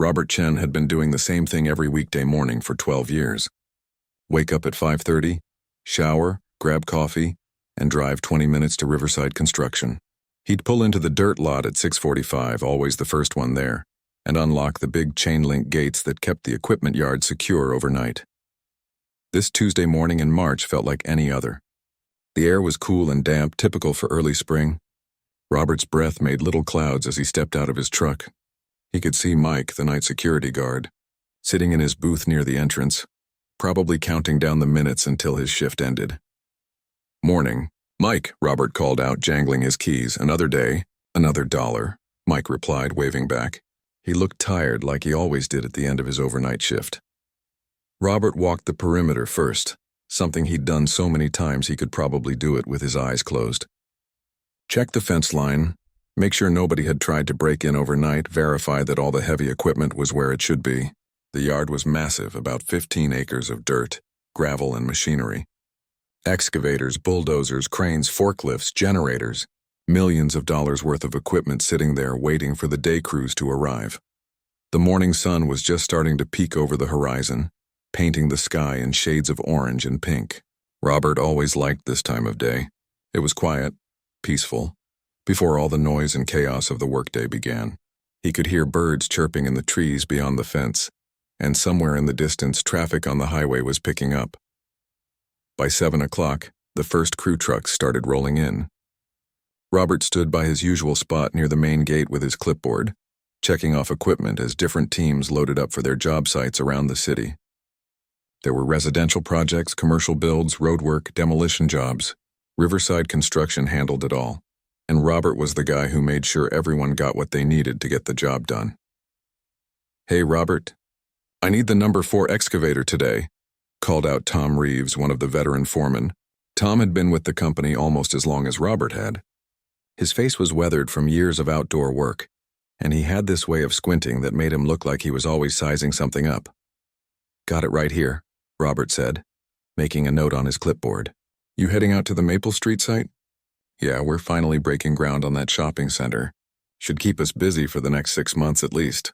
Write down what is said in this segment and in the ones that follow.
Robert Chen had been doing the same thing every weekday morning for 12 years. Wake up at 5:30, shower, grab coffee, and drive 20 minutes to Riverside Construction. He'd pull into the dirt lot at 6:45, always the first one there, and unlock the big chain-link gates that kept the equipment yard secure overnight. This Tuesday morning in March felt like any other. The air was cool and damp, typical for early spring. Robert's breath made little clouds as he stepped out of his truck. He could see Mike, the night security guard, sitting in his booth near the entrance, probably counting down the minutes until his shift ended. "Morning. Mike," Robert called out, jangling his keys. "Another day, another dollar," Mike replied, waving back. He looked tired, like he always did at the end of his overnight shift. Robert walked the perimeter first, something he'd done so many times he could probably do it with his eyes closed. Check the fence line, make sure nobody had tried to break in overnight, verify that all the heavy equipment was where it should be. The yard was massive, about 15 acres of dirt, gravel, and machinery. Excavators, bulldozers, cranes, forklifts, generators, millions of dollars worth of equipment sitting there waiting for the day crews to arrive. The morning sun was just starting to peek over the horizon, painting the sky in shades of orange and pink. Robert always liked this time of day. It was quiet, peaceful, before all the noise and chaos of the workday began. He could hear birds chirping in the trees beyond the fence, and somewhere in the distance traffic on the highway was picking up. By 7 o'clock, the first crew trucks started rolling in. Robert stood by his usual spot near the main gate with his clipboard, checking off equipment as different teams loaded up for their job sites around the city. There were residential projects, commercial builds, roadwork, demolition jobs. Riverside Construction handled it all, and Robert was the guy who made sure everyone got what they needed to get the job done. "Hey, Robert, I need the number 4 excavator today," called out Tom Reeves, one of the veteran foremen. Tom had been with the company almost as long as Robert had. His face was weathered from years of outdoor work, and he had this way of squinting that made him look like he was always sizing something up. "Got it right here," Robert said, making a note on his clipboard. "You heading out to the Maple Street site?" "Yeah, we're finally breaking ground on that shopping center. Should keep us busy for the next 6 months at least."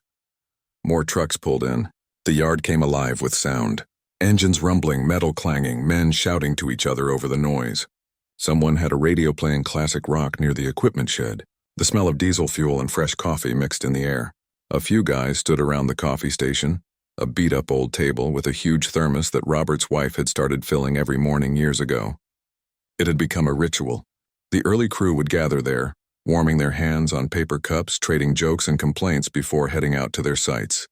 More trucks pulled in. The yard came alive with sound. Engines rumbling, metal clanging, men shouting to each other over the noise. Someone had a radio playing classic rock near the equipment shed. The smell of diesel fuel and fresh coffee mixed in the air. A few guys stood around the coffee station, a beat-up old table with a huge thermos that Robert's wife had started filling every morning years ago. It had become a ritual. The early crew would gather there, warming their hands on paper cups, trading jokes and complaints before heading out to their sites.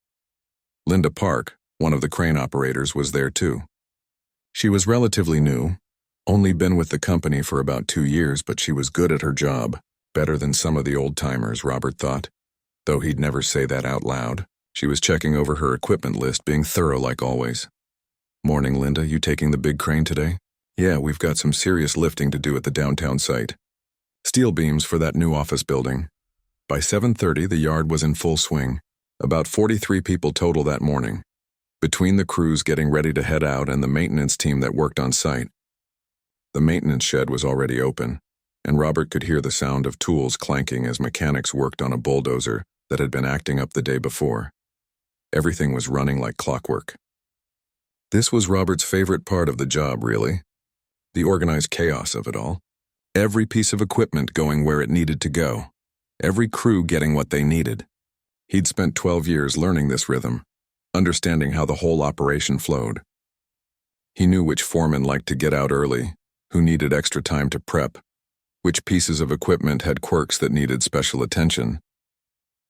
Linda Park, one of the crane operators, was there too. She was relatively new, only been with the company for about 2 years, but she was good at her job, better than some of the old-timers, Robert thought, though he'd never say that out loud. She was checking over her equipment list, being thorough like always. "Morning, Linda. You taking the big crane today?" "Yeah, we've got some serious lifting to do at the downtown site. Steel beams for that new office building." By 7:30, the yard was in full swing. About 43 people total that morning, between the crews getting ready to head out and the maintenance team that worked on site. The maintenance shed was already open, and Robert could hear the sound of tools clanking as mechanics worked on a bulldozer that had been acting up the day before. Everything was running like clockwork. This was Robert's favorite part of the job, really. The organized chaos of it all. Every piece of equipment going where it needed to go. Every crew getting what they needed. He'd spent 12 years learning this rhythm, understanding how the whole operation flowed. He knew which foreman liked to get out early, who needed extra time to prep, which pieces of equipment had quirks that needed special attention.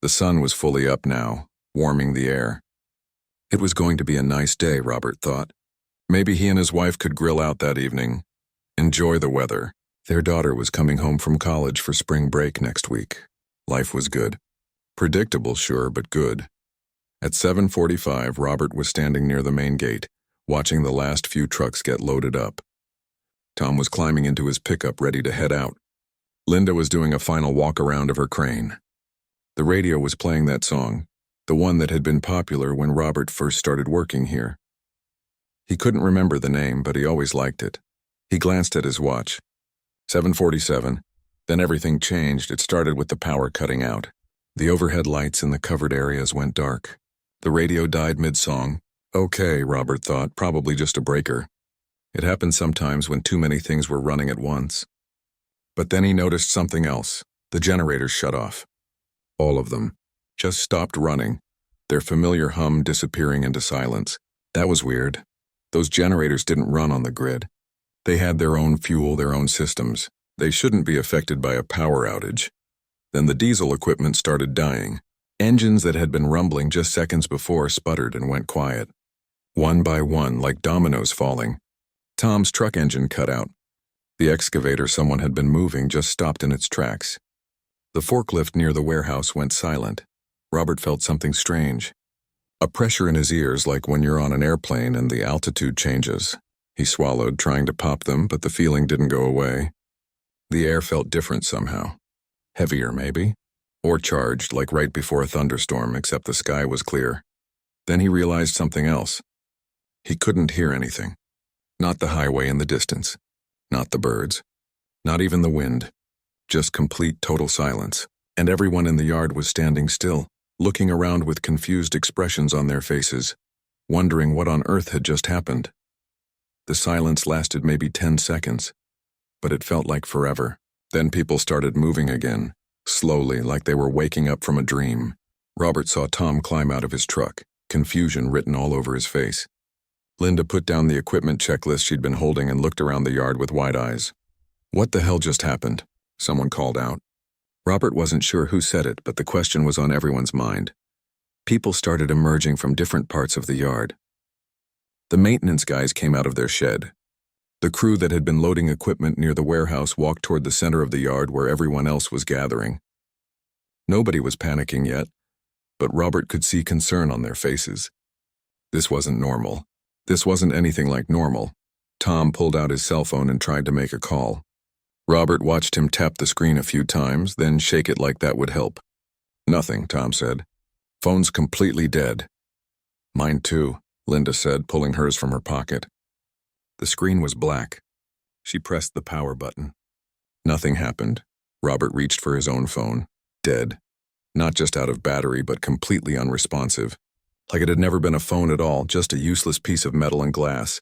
The sun was fully up now, warming the air. It was going to be a nice day, Robert thought. Maybe he and his wife could grill out that evening, enjoy the weather. Their daughter was coming home from college for spring break next week. Life was good. Predictable, sure, but good. At 7:45, Robert was standing near the main gate, watching the last few trucks get loaded up. Tom was climbing into his pickup ready to head out. Linda was doing a final walk around of her crane. The radio was playing that song, the one that had been popular when Robert first started working here. He couldn't remember the name, but he always liked it. He glanced at his watch. 7:47. Then everything changed. It started with the power cutting out. The overhead lights in the covered areas went dark. The radio died mid-song. Okay, Robert thought, probably just a breaker. It happened sometimes when too many things were running at once. But then he noticed something else. The generators shut off. All of them. Just stopped running, their familiar hum disappearing into silence. That was weird. Those generators didn't run on the grid. They had their own fuel, their own systems. They shouldn't be affected by a power outage. Then the diesel equipment started dying. Engines that had been rumbling just seconds before sputtered and went quiet. One by one, like dominoes falling. Tom's truck engine cut out. The excavator someone had been moving just stopped in its tracks. The forklift near the warehouse went silent. Robert felt something strange. A pressure in his ears like when you're on an airplane and the altitude changes. He swallowed, trying to pop them, but the feeling didn't go away. The air felt different somehow. Heavier, maybe? Or charged, like right before a thunderstorm, except the sky was clear. Then he realized something else. He couldn't hear anything. Not the highway in the distance. Not the birds. Not even the wind. Just complete total silence. And everyone in the yard was standing still, looking around with confused expressions on their faces, wondering what on earth had just happened. The silence lasted maybe 10 seconds, but it felt like forever. Then people started moving again, slowly, like they were waking up from a dream. Robert saw Tom climb out of his truck, confusion written all over his face. Linda put down the equipment checklist she'd been holding and looked around the yard with wide eyes. What the hell just happened? Someone called out. Robert wasn't sure who said it, but the question was on everyone's mind. People started emerging from different parts of the yard. The maintenance guys came out of their shed. The crew that had been loading equipment near the warehouse walked toward the center of the yard where everyone else was gathering. Nobody was panicking yet, but Robert could see concern on their faces. This wasn't normal. This wasn't anything like normal. Tom pulled out his cell phone and tried to make a call. Robert watched him tap the screen a few times, then shake it like that would help. Nothing, Tom said. Phone's completely dead. Mine too, Linda said, pulling hers from her pocket. The screen was black. She pressed the power button. Nothing happened. Robert reached for his own phone. Dead. Not just out of battery, but completely unresponsive. Like it had never been a phone at all, just a useless piece of metal and glass.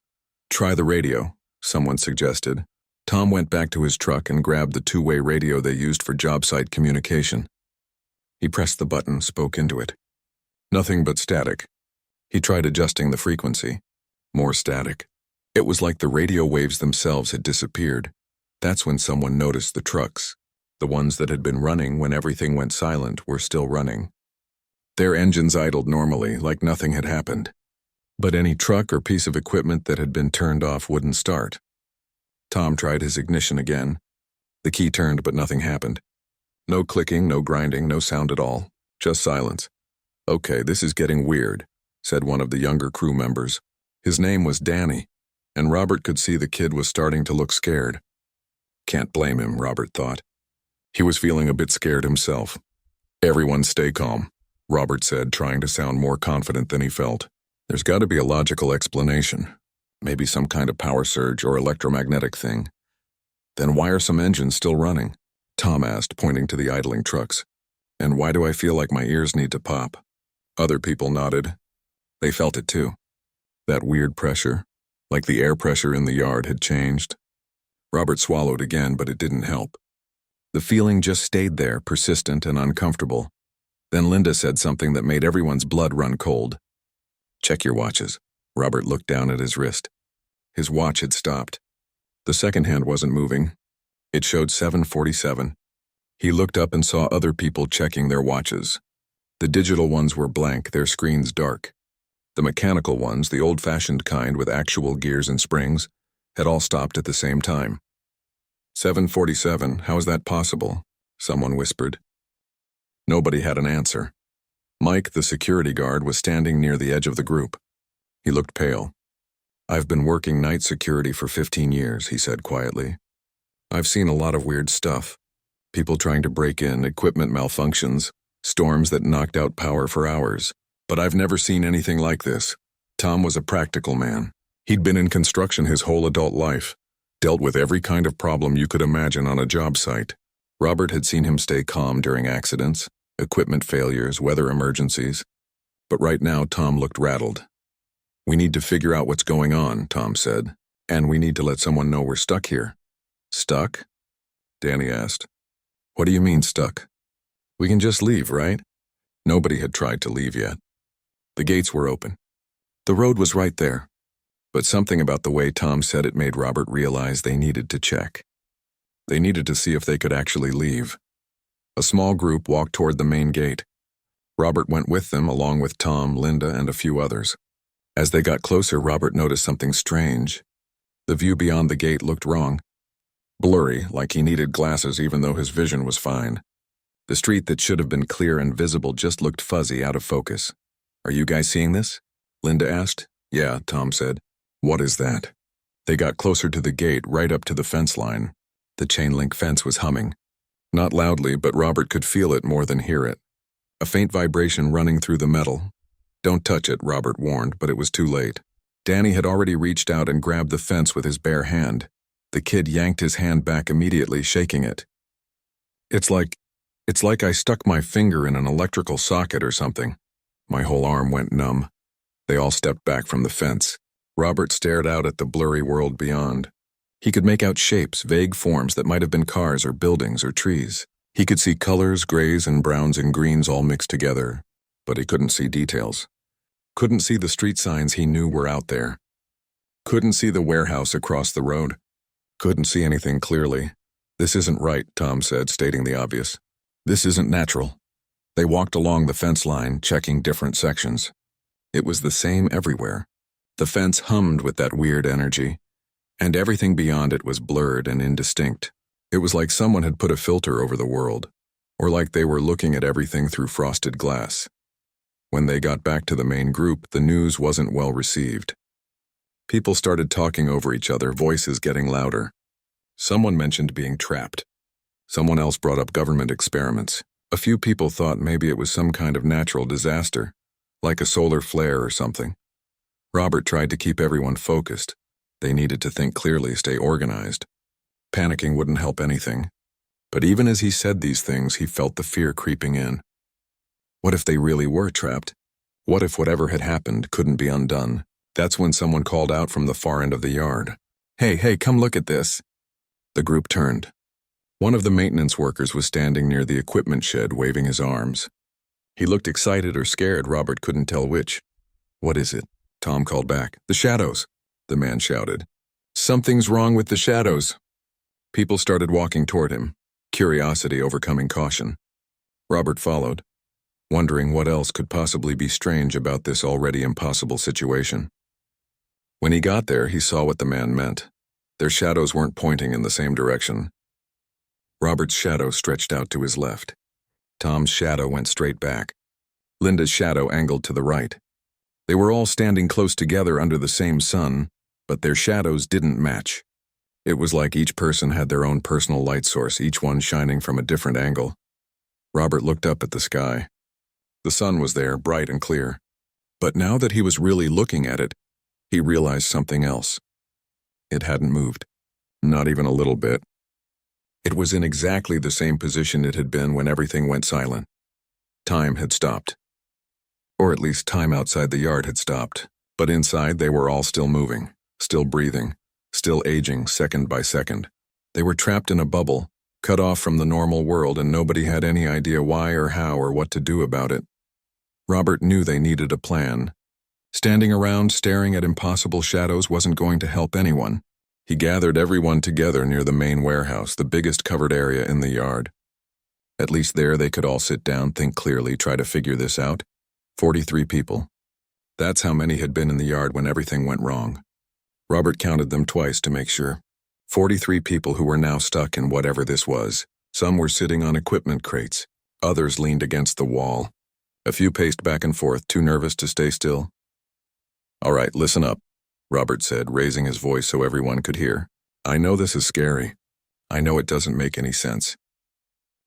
Try the radio, someone suggested. Tom went back to his truck and grabbed the two-way radio they used for job site communication. He pressed the button, spoke into it. Nothing but static. He tried adjusting the frequency. More static. It was like the radio waves themselves had disappeared. That's when someone noticed the trucks. The ones that had been running when everything went silent were still running. Their engines idled normally, like nothing had happened. But any truck or piece of equipment that had been turned off wouldn't start. Tom tried his ignition again. The key turned, but nothing happened. No clicking, no grinding, no sound at all. Just silence. Okay, this is getting weird, said one of the younger crew members. His name was Danny, and Robert could see the kid was starting to look scared. Can't blame him, Robert thought. He was feeling a bit scared himself. Everyone stay calm, Robert said, trying to sound more confident than he felt. There's got to be a logical explanation. Maybe some kind of power surge or electromagnetic thing. Then why are some engines still running? Tom asked, pointing to the idling trucks. And why do I feel like my ears need to pop? Other people nodded. They felt it too. That weird pressure, like the air pressure in the yard had changed. Robert swallowed again, but it didn't help. The feeling just stayed there, persistent and uncomfortable. Then Linda said something that made everyone's blood run cold. Check your watches. Robert looked down at his wrist. His watch had stopped. The second hand wasn't moving. It showed 7:47. He looked up and saw other people checking their watches. The digital ones were blank, their screens dark. The mechanical ones, the old-fashioned kind with actual gears and springs, had all stopped at the same time. 7:47, how is that possible? Someone whispered. Nobody had an answer. Mike, the security guard, was standing near the edge of the group. He looked pale. I've been working night security for 15 years, he said quietly. I've seen a lot of weird stuff. People trying to break in, equipment malfunctions, storms that knocked out power for hours. But I've never seen anything like this. Tom was a practical man. He'd been in construction his whole adult life, dealt with every kind of problem you could imagine on a job site. Robert had seen him stay calm during accidents, equipment failures, weather emergencies. But right now, Tom looked rattled. "We need to figure out what's going on," Tom said. "And we need to let someone know we're stuck here." "Stuck?" Danny asked. "What do you mean, stuck? We can just leave, right?" Nobody had tried to leave yet. The gates were open. The road was right there. But something about the way Tom said it made Robert realize they needed to check. They needed to see if they could actually leave. A small group walked toward the main gate. Robert went with them, along with Tom, Linda, and a few others. As they got closer, Robert noticed something strange. The view beyond the gate looked wrong. Blurry, like he needed glasses even though his vision was fine. The street that should have been clear and visible just looked fuzzy, out of focus. "Are you guys seeing this?" Linda asked. "Yeah," Tom said. "What is that?" They got closer to the gate, right up to the fence line. The chain-link fence was humming. Not loudly, but Robert could feel it more than hear it. A faint vibration running through the metal. "Don't touch it," Robert warned, but it was too late. Danny had already reached out and grabbed the fence with his bare hand. The kid yanked his hand back immediately, shaking it. It's like I stuck my finger in an electrical socket or something." My whole arm went numb. They all stepped back from the fence. Robert stared out at the blurry world beyond. He could make out shapes, vague forms that might have been cars or buildings or trees. He could see colors, grays and browns and greens all mixed together, but he couldn't see details. Couldn't see the street signs he knew were out there. Couldn't see the warehouse across the road. Couldn't see anything clearly. "This isn't right," Tom said, stating the obvious. "This isn't natural." They walked along the fence line, checking different sections. It was the same everywhere. The fence hummed with that weird energy, and everything beyond it was blurred and indistinct. It was like someone had put a filter over the world, or like they were looking at everything through frosted glass. When they got back to the main group, the news wasn't well received. People started talking over each other, voices getting louder. Someone mentioned being trapped. Someone else brought up government experiments. A few people thought maybe it was some kind of natural disaster, like a solar flare or something. Robert tried to keep everyone focused. They needed to think clearly, stay organized. Panicking wouldn't help anything. But even as he said these things, he felt the fear creeping in. What if they really were trapped? What if whatever had happened couldn't be undone? That's when someone called out from the far end of the yard. Hey, come look at this." The group turned. One of the maintenance workers was standing near the equipment shed, waving his arms. He looked excited or scared, Robert couldn't tell which. "What is it?" Tom called back. "The shadows," the man shouted. "Something's wrong with the shadows." People started walking toward him, curiosity overcoming caution. Robert followed, wondering what else could possibly be strange about this already impossible situation. When he got there, he saw what the man meant. Their shadows weren't pointing in the same direction. Robert's shadow stretched out to his left. Tom's shadow went straight back. Linda's shadow angled to the right. They were all standing close together under the same sun, but their shadows didn't match. It was like each person had their own personal light source, each one shining from a different angle. Robert looked up at the sky. The sun was there, bright and clear. But now that he was really looking at it, he realized something else. It hadn't moved. Not even a little bit. It was in exactly the same position it had been when everything went silent. Time had stopped. Or at least time outside the yard had stopped. But inside they were all still moving, still breathing, still aging second by second. They were trapped in a bubble, cut off from the normal world, and nobody had any idea why or how or what to do about it. Robert knew they needed a plan. Standing around staring at impossible shadows wasn't going to help anyone. He gathered everyone together near the main warehouse, the biggest covered area in the yard. At least there they could all sit down, think clearly, try to figure this out. 43 people. That's how many had been in the yard when everything went wrong. Robert counted them twice to make sure. 43 people who were now stuck in whatever this was. Some were sitting on equipment crates. Others leaned against the wall. A few paced back and forth, too nervous to stay still. "All right, listen up," Robert said, raising his voice so everyone could hear. "I know this is scary. I know it doesn't make any sense.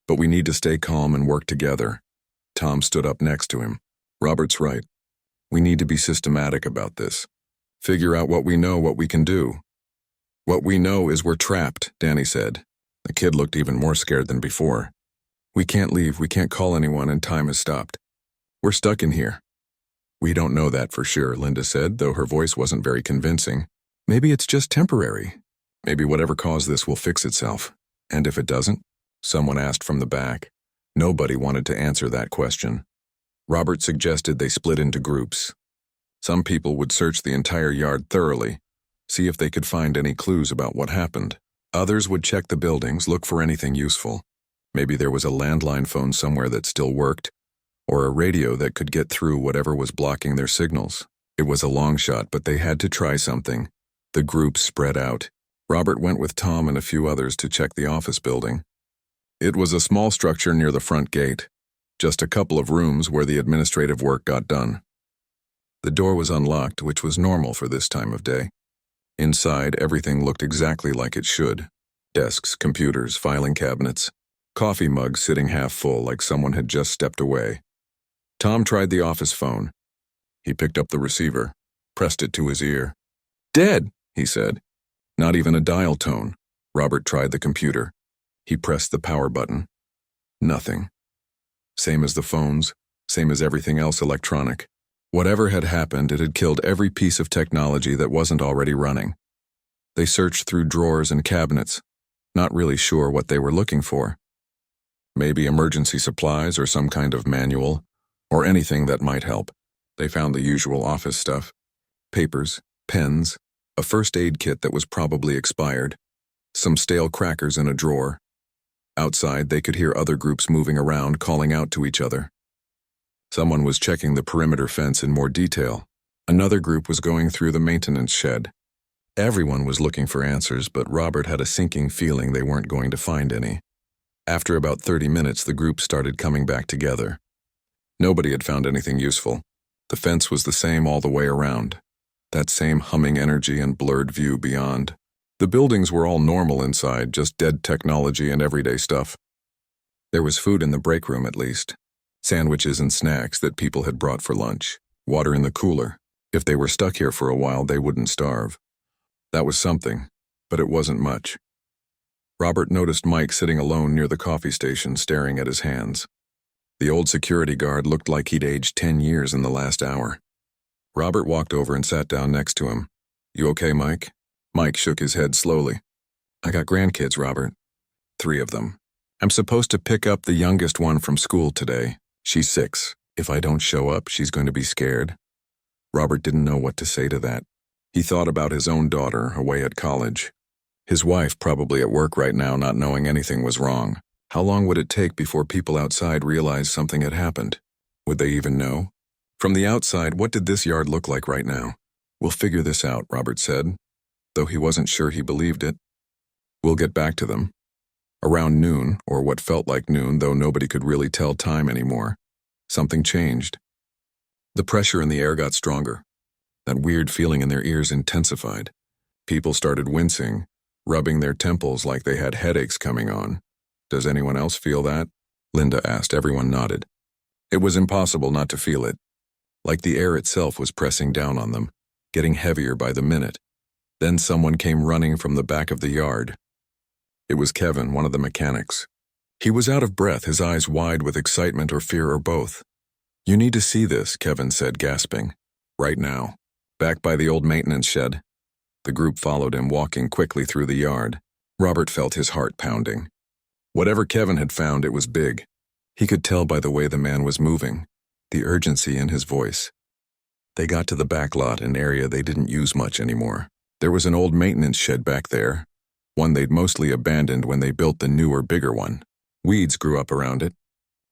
But we need to stay calm and work together." Tom stood up next to him. "Robert's right. We need to be systematic about this. Figure out what we know, what we can do." "What we know is we're trapped," Danny said. The kid looked even more scared than before. "We can't leave, we can't call anyone, and time has stopped. We're stuck in here. We don't know that for sure, Linda said, though her voice wasn't very convincing. Maybe it's just temporary. Maybe whatever caused this will fix itself. And if it doesn't? Someone asked from the back. Nobody wanted to answer that question. Robert suggested they split into groups. Some people would search the entire yard thoroughly, see if they could find any clues about what happened. Others would check the buildings, look for anything useful. Maybe there was a landline phone somewhere that still worked, or a radio that could get through whatever was blocking their signals. It was a long shot, but they had to try something. The group spread out. Robert went with Tom and a few others to check the office building. It was a small structure near the front gate, just a couple of rooms where the administrative work got done. The door was unlocked, which was normal for this time of day. Inside, everything looked exactly like it should. Desks, computers, filing cabinets, coffee mugs sitting half full like someone had just stepped away. Tom tried the office phone. He picked up the receiver, pressed it to his ear. "Dead," he said. Not even a dial tone. Robert tried the computer. He pressed the power button. Nothing. Same as the phones, same as everything else electronic. Whatever had happened, it had killed every piece of technology that wasn't already running. They searched through drawers and cabinets, not really sure what they were looking for. Maybe emergency supplies or some kind of manual, or anything that might help. They found the usual office stuff. Papers, pens, a first aid kit that was probably expired, some stale crackers in a drawer. Outside, they could hear other groups moving around, calling out to each other. Someone was checking the perimeter fence in more detail. Another group was going through the maintenance shed. Everyone was looking for answers, but Robert had a sinking feeling they weren't going to find any. After about 30 minutes, the group started coming back together. Nobody had found anything useful. The fence was the same all the way around. That same humming energy and blurred view beyond. The buildings were all normal inside, just dead technology and everyday stuff. There was food in the break room at least. Sandwiches and snacks that people had brought for lunch. Water in the cooler. If they were stuck here for a while, they wouldn't starve. That was something, but it wasn't much. Robert noticed Mike sitting alone near the coffee station, staring at his hands. The old security guard looked like he'd aged 10 years in the last hour. Robert walked over and sat down next to him. "You okay, Mike?" Mike shook his head slowly. "I got grandkids, Robert. 3 of them. I'm supposed to pick up the youngest one from school today. She's 6. If I don't show up, she's going to be scared." Robert didn't know what to say to that. He thought about his own daughter away at college. His wife probably at work right now, not knowing anything was wrong. How long would it take before people outside realized something had happened? Would they even know? From the outside, what did this yard look like right now? "We'll figure this out," Robert said, though he wasn't sure he believed it. "We'll get back to them." Around noon, or what felt like noon, though nobody could really tell time anymore, something changed. The pressure in the air got stronger. That weird feeling in their ears intensified. People started wincing, rubbing their temples like they had headaches coming on. "Does anyone else feel that?" Linda asked. Everyone nodded. It was impossible not to feel it. Like the air itself was pressing down on them, getting heavier by the minute. Then someone came running from the back of the yard. It was Kevin, one of the mechanics. He was out of breath, his eyes wide with excitement or fear or both. "You need to see this," Kevin said, gasping. "Right now." Back by the old maintenance shed. The group followed him, walking quickly through the yard. Robert felt his heart pounding. Whatever Kevin had found, it was big. He could tell by the way the man was moving, the urgency in his voice. They got to the back lot, an area they didn't use much anymore. There was an old maintenance shed back there, one they'd mostly abandoned when they built the newer, bigger one. Weeds grew up around it.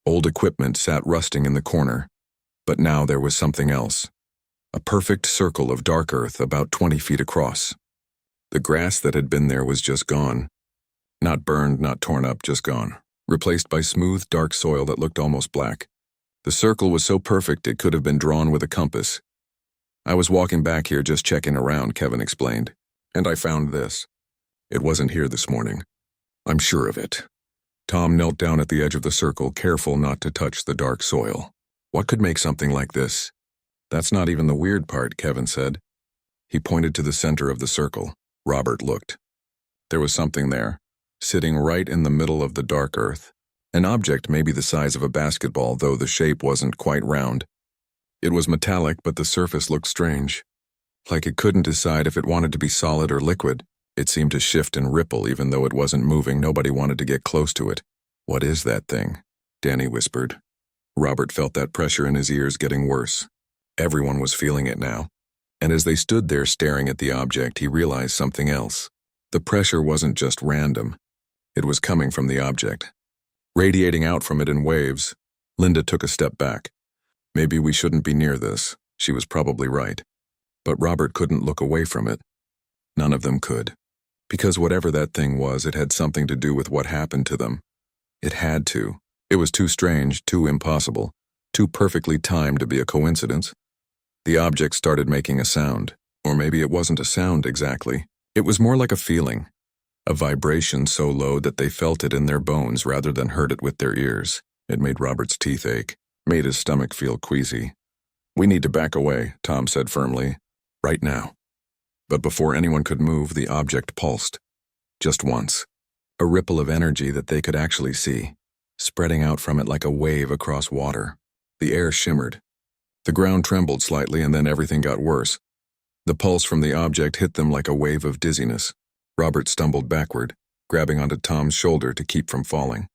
Old equipment sat rusting in the corner. But now there was something else. A perfect circle of dark earth about 20 feet across. The grass that had been there was just gone. Not burned, not torn up, just gone. Replaced by smooth, dark soil that looked almost black. The circle was so perfect it could have been drawn with a compass. "I was walking back here just checking around," Kevin explained, "and I found this. It wasn't here this morning. I'm sure of it." Tom knelt down at the edge of the circle, careful not to touch the dark soil. "What could make something like this?" "That's not even the weird part," Kevin said. He pointed to the center of the circle. Robert looked. There was something there, sitting right in the middle of the dark earth. An object maybe the size of a basketball, though the shape wasn't quite round. It was metallic, but the surface looked strange. Like it couldn't decide if it wanted to be solid or liquid. It seemed to shift and ripple even though it wasn't moving. Nobody wanted to get close to it. "What is that thing?" Danny whispered. Robert felt that pressure in his ears getting worse. Everyone was feeling it now. And as they stood there staring at the object, he realized something else. The pressure wasn't just random. It was coming from the object, radiating out from it in waves. Linda took a step back. Maybe we shouldn't be near this. She was probably right. But Robert couldn't look away from it. None of them could. Because whatever that thing was, it had something to do with what happened to them. It had to. It was too strange, too impossible, too perfectly timed to be a coincidence. The object started making a sound. Or maybe it wasn't a sound exactly. It was more like a feeling. A vibration so low that they felt it in their bones rather than heard it with their ears. It made Robert's teeth ache, made his stomach feel queasy. "We need to back away," Tom said firmly. "Right now." But before anyone could move, the object pulsed. Just once. A ripple of energy that they could actually see, spreading out from it like a wave across water. The air shimmered. The ground trembled slightly, and then everything got worse. The pulse from the object hit them like a wave of dizziness. Robert stumbled backward, grabbing onto Tom's shoulder to keep from falling.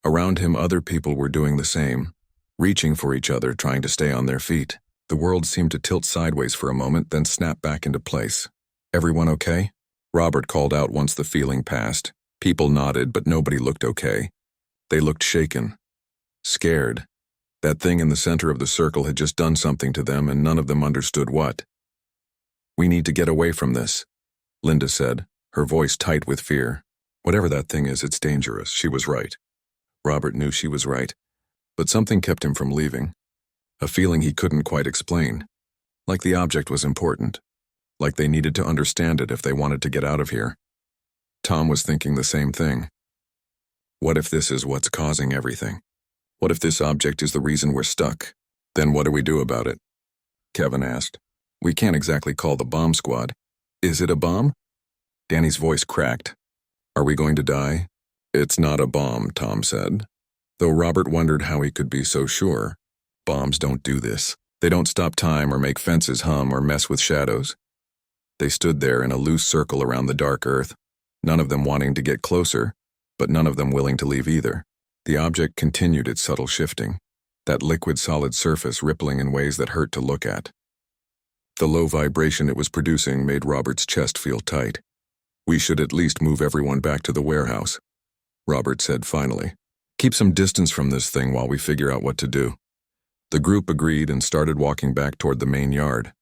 Around him, other people were doing the same, reaching for each other, trying to stay on their feet. The world seemed to tilt sideways for a moment, then snap back into place. "Everyone okay?" Robert called out once the feeling passed. People nodded, but nobody looked okay. They looked shaken, scared. That thing in the center of the circle had just done something to them, and none of them understood what. "We need to get away from this," Linda said, her voice tight with fear. "Whatever that thing is, it's dangerous." She was right. Robert knew she was right. But something kept him from leaving. A feeling he couldn't quite explain. Like the object was important. Like they needed to understand it if they wanted to get out of here. Tom was thinking the same thing. What if this is what's causing everything? What if this object is the reason we're stuck? Then what do we do about it? Kevin asked. "We can't exactly call the bomb squad." "Is it a bomb?" Danny's voice cracked. "Are we going to die?" "It's not a bomb," Tom said. Though Robert wondered how he could be so sure. Bombs don't do this. They don't stop time or make fences hum or mess with shadows. They stood there in a loose circle around the dark earth, none of them wanting to get closer, but none of them willing to leave either. The object continued its subtle shifting, that liquid-solid surface rippling in ways that hurt to look at. The low vibration it was producing made Robert's chest feel tight. "We should at least move everyone back to the warehouse," Robert said finally. "Keep some distance from this thing while we figure out what to do." The group agreed and started walking back toward the main yard.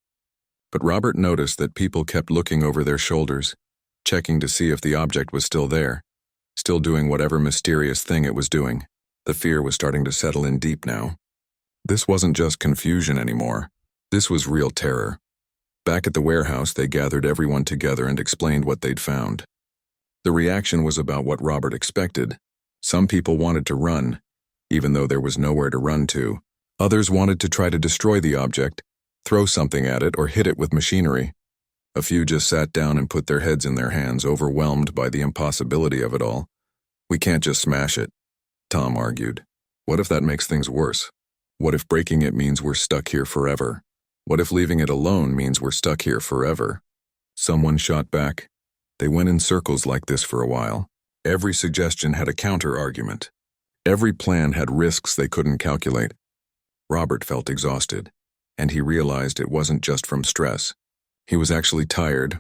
But Robert noticed that people kept looking over their shoulders, checking to see if the object was still there, still doing whatever mysterious thing it was doing. The fear was starting to settle in deep now. This wasn't just confusion anymore. This was real terror. Back at the warehouse, they gathered everyone together and explained what they'd found. The reaction was about what Robert expected. Some people wanted to run, even though there was nowhere to run to. Others wanted to try to destroy the object, throw something at it, or hit it with machinery. A few just sat down and put their heads in their hands, overwhelmed by the impossibility of it all. "We can't just smash it," Tom argued. "What if that makes things worse? What if breaking it means we're stuck here forever? What if leaving it alone means we're stuck here forever?" Someone shot back. They went in circles like this for a while. Every suggestion had a counter-argument. Every plan had risks they couldn't calculate. Robert felt exhausted, and he realized it wasn't just from stress. He was actually tired,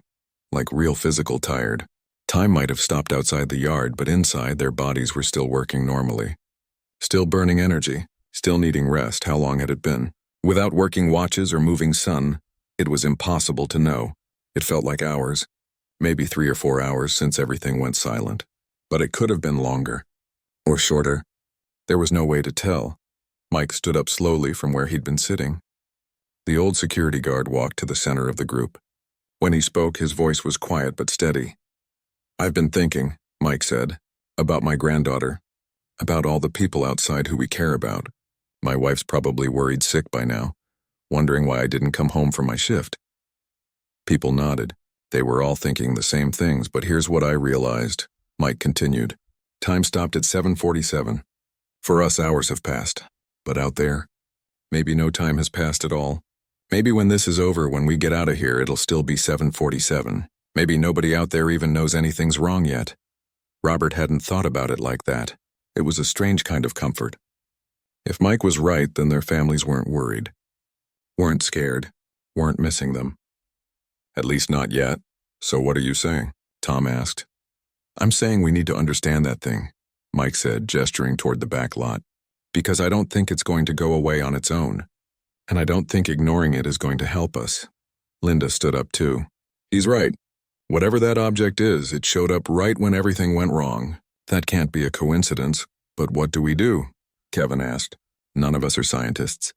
like real physical tired. Time might have stopped outside the yard, but inside their bodies were still working normally. Still burning energy, still needing rest. How long had it been? Without working watches or moving sun, it was impossible to know. It felt like hours, maybe 3 or 4 hours since everything went silent. But it could have been longer, or shorter. There was no way to tell. Mike stood up slowly from where he'd been sitting. The old security guard walked to the center of the group. When he spoke, his voice was quiet but steady. "I've been thinking," Mike said, "about my granddaughter, about all the people outside who we care about. My wife's probably worried sick by now, wondering why I didn't come home from my shift." People nodded. They were all thinking the same things, but here's what I realized, Mike continued. Time stopped at 7:47. For us, hours have passed. But out there, Maybe no time has passed at all. Maybe when this is over, when we get out of here, it'll still be 7:47. Maybe nobody out there even knows anything's wrong yet. Robert hadn't thought about it like that. It was a strange kind of comfort. If Mike was right, then their families weren't worried. Weren't scared. Weren't missing them. At least not yet. So what are you saying? Tom asked. I'm saying we need to understand that thing, Mike said, gesturing toward the back lot. Because I don't think it's going to go away on its own. And I don't think ignoring it is going to help us. Linda stood up too. He's right. Whatever that object is, it showed up right when everything went wrong. That can't be a coincidence. But what do we do? Kevin asked. None of us are scientists.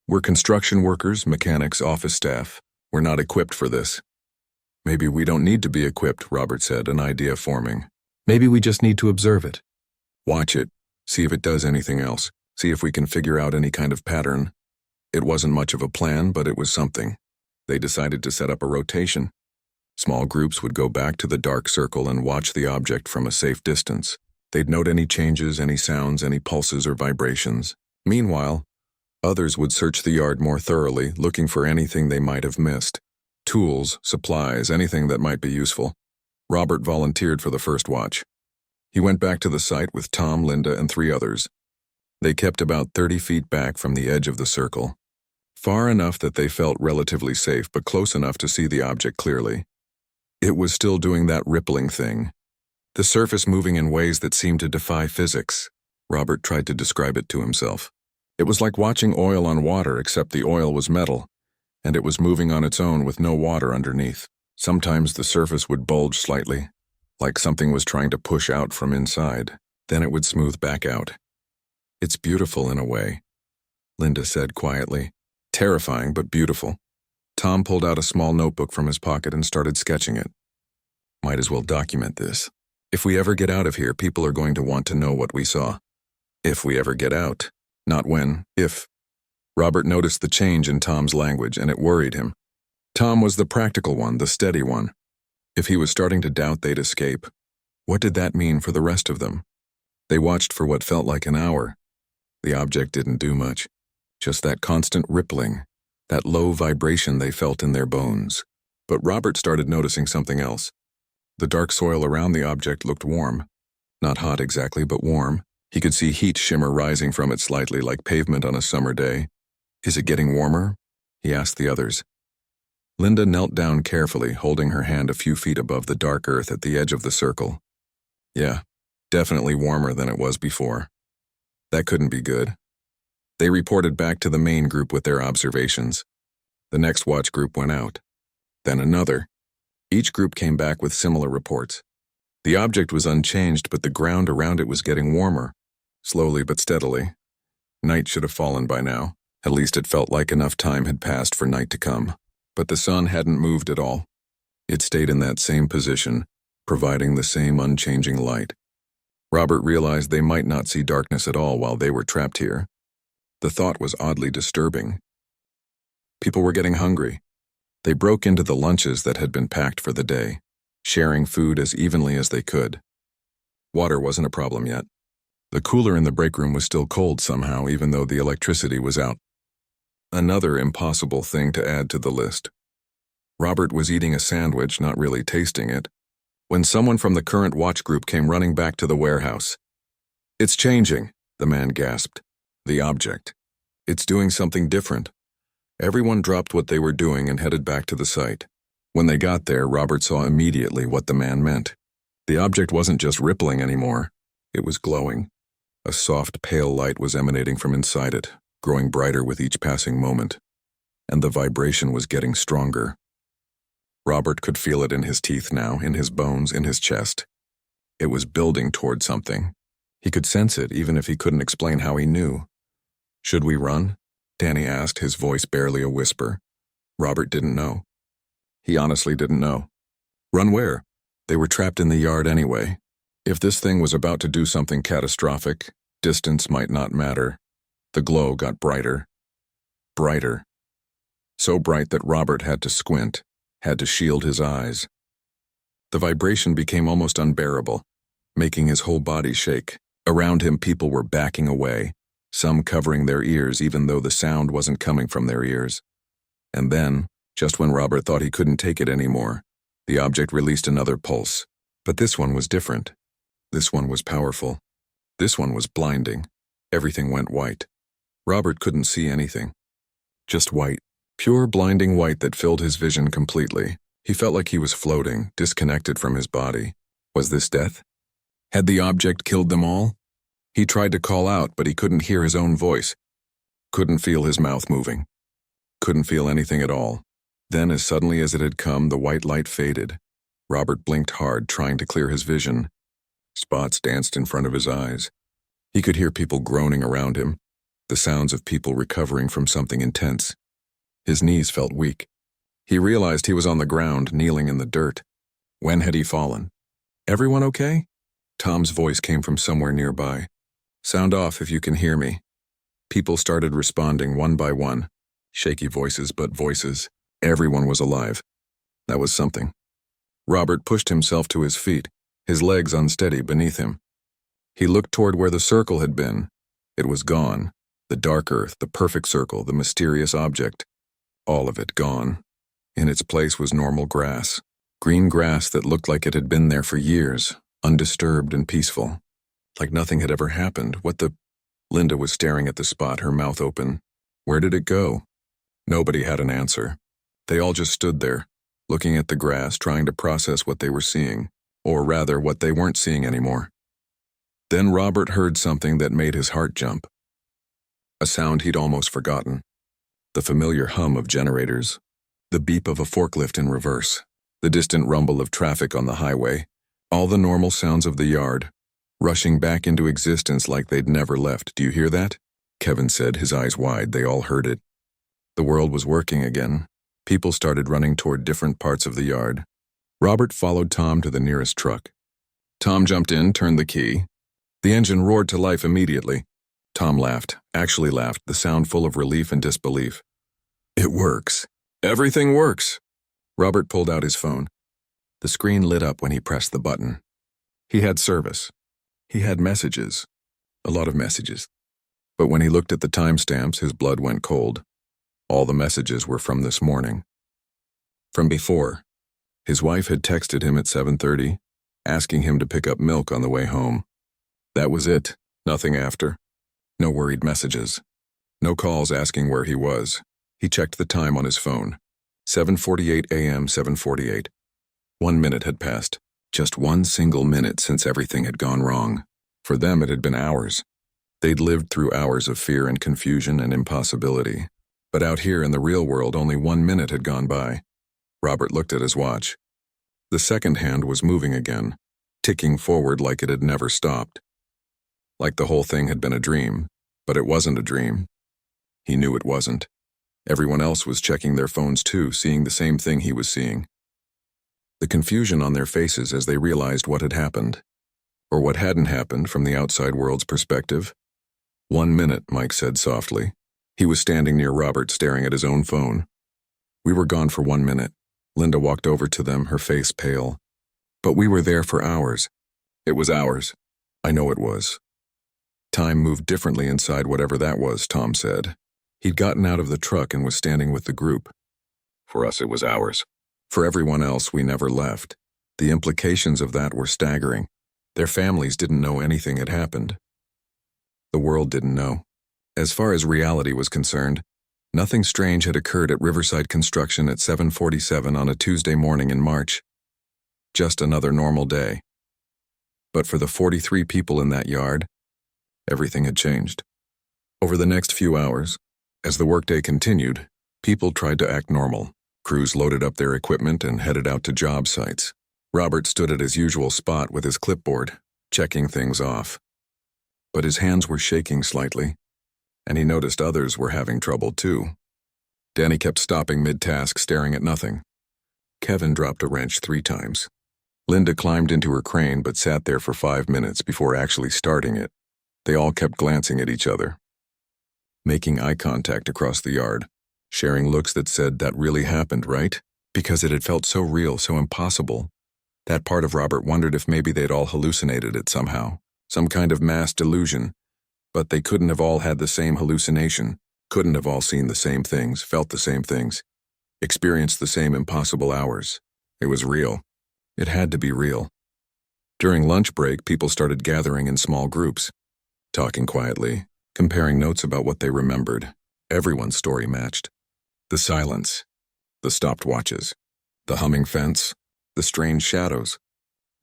We're construction workers, mechanics, office staff. We're not equipped for this. Maybe we don't need to be equipped, Robert said, an idea forming. Maybe we just need to observe it. Watch it. See if it does anything else. See if we can figure out any kind of pattern. It wasn't much of a plan, but it was something. They decided to set up a rotation. Small groups would go back to the dark circle and watch the object from a safe distance. They'd note any changes, any sounds, any pulses or vibrations. Meanwhile, others would search the yard more thoroughly, looking for anything they might have missed. Tools, supplies, anything that might be useful. Robert volunteered for the first watch. He went back to the site with Tom, Linda, and 3 others. They kept about 30 feet back from the edge of the circle. Far enough that they felt relatively safe, but close enough to see the object clearly. It was still doing that rippling thing. The surface moving in ways that seemed to defy physics. Robert tried to describe it to himself. It was like watching oil on water, except the oil was metal, and it was moving on its own with no water underneath. Sometimes the surface would bulge slightly, like something was trying to push out from inside. Then it would smooth back out. It's beautiful in a way, Linda said quietly. Terrifying, but beautiful. Tom pulled out a small notebook from his pocket and started sketching it. Might as well document this. If we ever get out of here, people are going to want to know what we saw. If we ever get out. Not when, if. Robert noticed the change in Tom's language, and it worried him. Tom was the practical one, the steady one. If he was starting to doubt they'd escape, what did that mean for the rest of them? They watched for what felt like an hour. The object didn't do much. Just that constant rippling, that low vibration they felt in their bones. But Robert started noticing something else. The dark soil around the object looked warm. Not hot exactly, but warm. He could see heat shimmer rising from it slightly, like pavement on a summer day. Is it getting warmer? He asked the others. Linda knelt down carefully, holding her hand a few feet above the dark earth at the edge of the circle. Yeah, definitely warmer than it was before. That couldn't be good. They reported back to the main group with their observations. The next watch group went out. Then another. Each group came back with similar reports. The object was unchanged, but the ground around it was getting warmer. Slowly but steadily. Night should have fallen by now. At least it felt like enough time had passed for night to come. But the sun hadn't moved at all. It stayed in that same position, providing the same unchanging light. Robert realized they might not see darkness at all while they were trapped here. The thought was oddly disturbing. People were getting hungry. They broke into the lunches that had been packed for the day, sharing food as evenly as they could. Water wasn't a problem yet. The cooler in the break room was still cold somehow, even though the electricity was out. Another impossible thing to add to the list. Robert was eating a sandwich, not really tasting it, when someone from the current watch group came running back to the warehouse. It's changing, the man gasped. The object. It's doing something different. Everyone dropped what they were doing and headed back to the site. When they got there, Robert saw immediately what the man meant. The object wasn't just rippling anymore. It was glowing. A soft, pale light was emanating from inside it, growing brighter with each passing moment. And the vibration was getting stronger. Robert could feel it in his teeth now, in his bones, in his chest. It was building toward something. He could sense it, even if he couldn't explain how he knew. Should we run? Danny asked, his voice barely a whisper. Robert didn't know. He honestly didn't know. Run where? They were trapped in the yard anyway. If this thing was about to do something catastrophic, distance might not matter. The glow got brighter. Brighter. So bright that Robert had to squint, had to shield his eyes. The vibration became almost unbearable, making his whole body shake. Around him, people were backing away, some covering their ears even though the sound wasn't coming from their ears. And then, just when Robert thought he couldn't take it anymore, the object released another pulse. But this one was different. This one was powerful. This one was blinding. Everything went white. Robert couldn't see anything. Just white. Pure blinding white that filled his vision completely. He felt like he was floating, disconnected from his body. Was this death? Had the object killed them all? He tried to call out, but he couldn't hear his own voice. Couldn't feel his mouth moving. Couldn't feel anything at all. Then, as suddenly as it had come, the white light faded. Robert blinked hard, trying to clear his vision. Spots danced in front of his eyes. He could hear people groaning around him, the sounds of people recovering from something intense. His knees felt weak. He realized he was on the ground, kneeling in the dirt. When had he fallen? Everyone okay? Tom's voice came from somewhere nearby. Sound off if you can hear me. People started responding one by one. Shaky voices, but voices. Everyone was alive. That was something. Robert pushed himself to his feet, his legs unsteady beneath him. He looked toward where the circle had been. It was gone. The dark earth, the perfect circle, the mysterious object. All of it gone. In its place was normal grass. Green grass that looked like it had been there for years, undisturbed and peaceful. Like nothing had ever happened. What the... Linda was staring at the spot, her mouth open. Where did it go? Nobody had an answer. They all just stood there, looking at the grass, trying to process what they were seeing, or rather, what they weren't seeing anymore. Then Robert heard something that made his heart jump. A sound he'd almost forgotten. The familiar hum of generators. The beep of a forklift in reverse. The distant rumble of traffic on the highway. All the normal sounds of the yard, rushing back into existence like they'd never left. Do you hear that? Kevin said, his eyes wide. They all heard it. The world was working again. People started running toward different parts of the yard. Robert followed Tom to the nearest truck. Tom jumped in, turned the key. The engine roared to life immediately. Tom laughed, actually laughed, the sound full of relief and disbelief. It works. Everything works. Robert pulled out his phone. The screen lit up when he pressed the button. He had service. He had messages. A lot of messages. But when he looked at the timestamps, his blood went cold. All the messages were from this morning. From before. His wife had texted him at 7:30, asking him to pick up milk on the way home. That was it. Nothing after. No worried messages. No calls asking where he was. He checked the time on his phone. 7:48 a.m., 7:48. 1 minute had passed. Just one single minute since everything had gone wrong. For them, it had been hours. They'd lived through hours of fear and confusion and impossibility. But out here in the real world, only 1 minute had gone by. Robert looked at his watch. The second hand was moving again, ticking forward like it had never stopped. Like the whole thing had been a dream, but it wasn't a dream. He knew it wasn't. Everyone else was checking their phones too, seeing the same thing he was seeing. The confusion on their faces as they realized what had happened, or what hadn't happened from the outside world's perspective. 1 minute, Mike said softly. He was standing near Robert, staring at his own phone. We were gone for 1 minute. Linda walked over to them, her face pale. But we were there for hours. It was hours. I know it was. Time moved differently inside whatever that was, Tom said. He'd gotten out of the truck and was standing with the group. For us, it was hours. For everyone else, we never left. The implications of that were staggering. Their families didn't know anything had happened. The world didn't know. As far as reality was concerned, nothing strange had occurred at Riverside Construction at 7:47 on a Tuesday morning in March. Just another normal day. But for the 43 people in that yard, everything had changed. Over the next few hours, as the workday continued, people tried to act normal. Crews loaded up their equipment and headed out to job sites. Robert stood at his usual spot with his clipboard, checking things off. But his hands were shaking slightly, and he noticed others were having trouble too. Danny kept stopping mid-task, staring at nothing. Kevin dropped a wrench 3 times. Linda climbed into her crane but sat there for 5 minutes before actually starting it. They all kept glancing at each other, making eye contact across the yard, sharing looks that said that really happened, right? Because it had felt so real, so impossible. That part of Robert wondered if maybe they'd all hallucinated it somehow, some kind of mass delusion. But they couldn't have all had the same hallucination, couldn't have all seen the same things, felt the same things, experienced the same impossible hours. It was real. It had to be real. During lunch break, people started gathering in small groups, talking quietly, comparing notes about what they remembered. Everyone's story matched. The silence, the stopped watches, the humming fence, the strange shadows,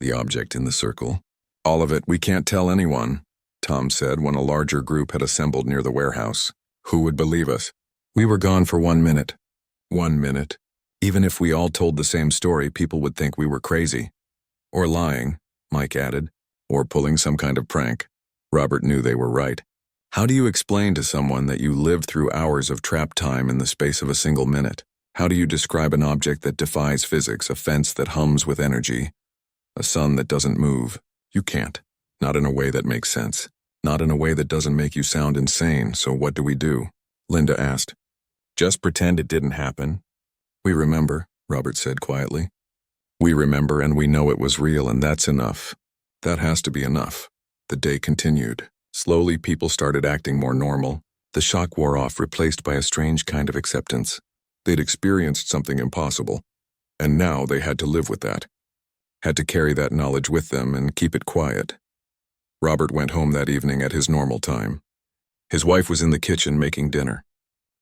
the object in the circle. All of it, we can't tell anyone, Tom said when a larger group had assembled near the warehouse. Who would believe us? We were gone for 1 minute. 1 minute. Even if we all told the same story, people would think we were crazy. Or lying, Mike added, or pulling some kind of prank. Robert knew they were right. How do you explain to someone that you lived through hours of trapped time in the space of a single minute? How do you describe an object that defies physics, a fence that hums with energy, a sun that doesn't move? You can't. Not in a way that makes sense. Not in a way that doesn't make you sound insane, so what do we do? Linda asked. Just pretend it didn't happen. We remember, Robert said quietly. We remember and we know it was real, and that's enough. That has to be enough. The day continued. Slowly, people started acting more normal. The shock wore off, replaced by a strange kind of acceptance. They'd experienced something impossible, and now they had to live with that. Had to carry that knowledge with them and keep it quiet. Robert went home that evening at his normal time. His wife was in the kitchen making dinner.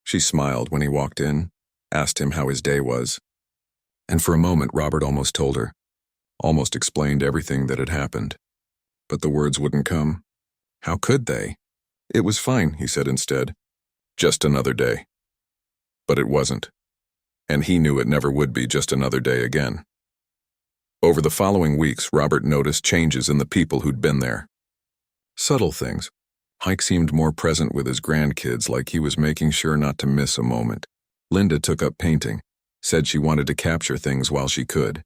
She smiled when he walked in, asked him how his day was. And for a moment, Robert almost told her, almost explained everything that had happened. But the words wouldn't come. How could they? It was fine, he said instead. Just another day. But it wasn't. And he knew it never would be just another day again. Over the following weeks, Robert noticed changes in the people who'd been there. Subtle things. Mike seemed more present with his grandkids, like he was making sure not to miss a moment. Linda took up painting, said she wanted to capture things while she could.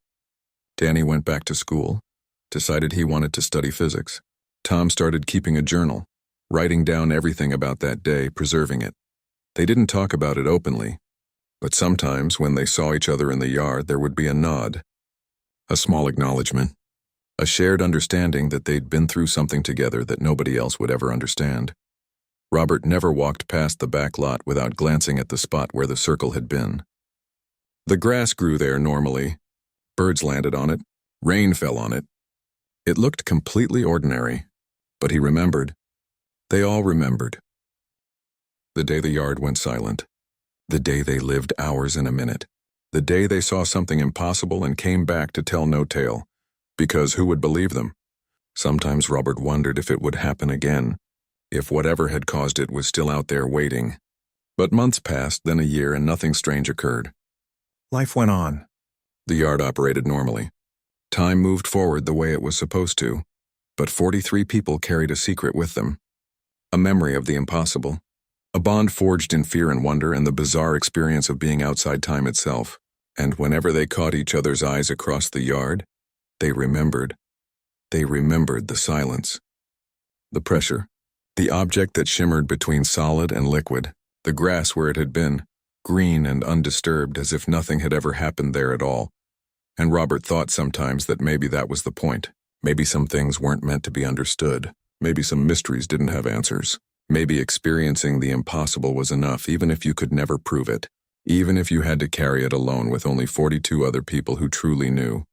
Danny went back to school, decided he wanted to study physics. Tom started keeping a journal, writing down everything about that day, preserving it. They didn't talk about it openly, but sometimes when they saw each other in the yard, there would be a nod, a small acknowledgement, a shared understanding that they'd been through something together that nobody else would ever understand. Robert never walked past the back lot without glancing at the spot where the circle had been. The grass grew there normally. Birds landed on it. Rain fell on it. It looked completely ordinary, but he remembered. They all remembered. The day the yard went silent. The day they lived hours in a minute. The day they saw something impossible and came back to tell no tale. Because who would believe them? Sometimes Robert wondered if it would happen again, if whatever had caused it was still out there waiting. But months passed, then a year, and nothing strange occurred. Life went on. The yard operated normally. Time moved forward the way it was supposed to, but 43 people carried a secret with them. A memory of the impossible. A bond forged in fear and wonder and the bizarre experience of being outside time itself. And whenever they caught each other's eyes across the yard, they remembered. They remembered the silence. The pressure. The object that shimmered between solid and liquid. The grass where it had been, green and undisturbed as if nothing had ever happened there at all. And Robert thought sometimes that maybe that was the point. Maybe some things weren't meant to be understood. Maybe some mysteries didn't have answers. Maybe experiencing the impossible was enough, even if you could never prove it. Even if you had to carry it alone with only 42 other people who truly knew.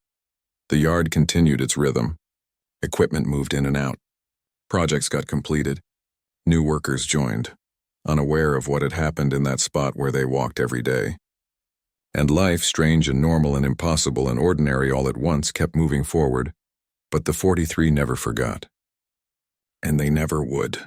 The yard continued its rhythm. Equipment moved in and out. Projects got completed. New workers joined, unaware of what had happened in that spot where they walked every day. And life, strange and normal and impossible and ordinary all at once, kept moving forward. But the 43 never forgot. And they never would.